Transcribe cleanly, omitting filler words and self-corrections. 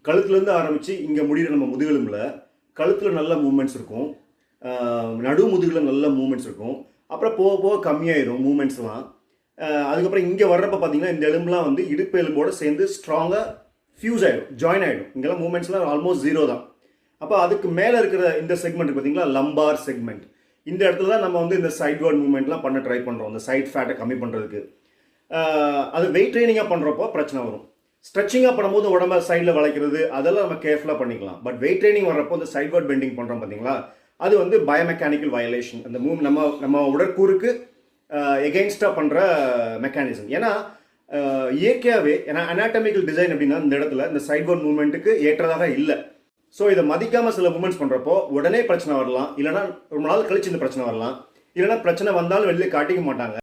கழுத்துலேருந்து ஆரம்பித்து இங்கே முடிகிற நம்ம முதுகெலும்பில் கழுத்தில் நல்ல மூமெண்ட்ஸ் இருக்கும், நடு முதுகில் நல்ல மூமெண்ட்ஸ் இருக்கும். அப்புறம் போக போக கம்மியாயிடும் மூமெண்ட்ஸ்லாம். அதுக்கப்புறம் இங்கே வர்றப்ப பார்த்தீங்கன்னா இந்த எலும்புலாம் வந்து இடுப்பு எலும்போடு சேர்ந்து ஸ்ட்ராங்காக ஃபியூஸ் ஆகிடும், ஜாயின் ஆகிடும். இங்கெல்லாம் மூமெண்ட்ஸ்லாம் ஆல்மோஸ்ட் ஜீரோ தான். அப்போ அதுக்கு மேலே இருக்கிற இந்த செக்மெண்ட் பார்த்தீங்களா, லம்பார் செக்மெண்ட். இந்த இடத்துல தான் நம்ம வந்து இந்த சைட்வர்ட் மூவ்மெண்ட்லாம் பண்ண ட்ரை பண்ணுறோம், இந்த சைட் ஃபேட்டை கம்மி பண்ணுறதுக்கு. அது வெயிட் ட்ரைனிங்காக பண்ணுறப்போ பிரச்சனை வரும். ஸ்ட்ரெச்சிங்காக பண்ணும்போது உடம்ப சைடில் வளைக்கிறது அதெல்லாம் நம்ம கேர்ஃபுல்லாக பண்ணிக்கலாம். பட் வெயிட் ட்ரைனிங் வர்றப்போ இந்த சைட்வர்ட் பெண்டிங் பண்ணுறோம் பார்த்தீங்களா, அது வந்து பயோமெக்கானிக்கல் வயலேஷன். அந்த நம்ம உடற்கூறுக்கு எகெயின்ஸ்டாக பண்ணுற மெக்கானிசம். ஏன்னா இயற்கையாகவே, ஏன்னா அனாட்டமிக்கல் டிசைன் அப்படின்னா இந்த இடத்துல இந்த சைட்வர்ட் மூவ்மெண்ட்டுக்கு ஏற்றதாக இல்லை. ஸோ இதை மதிக்காமல் சில மூமெண்ட்ஸ் பண்ணுறப்போ உடனே பிரச்சனை வரலாம், இல்லைனா ரொம்ப நாள் கழிச்சு இந்த பிரச்சனை வரலாம், இல்லைனா பிரச்சனை வந்தாலும் வெளியே காட்டிக்க மாட்டாங்க.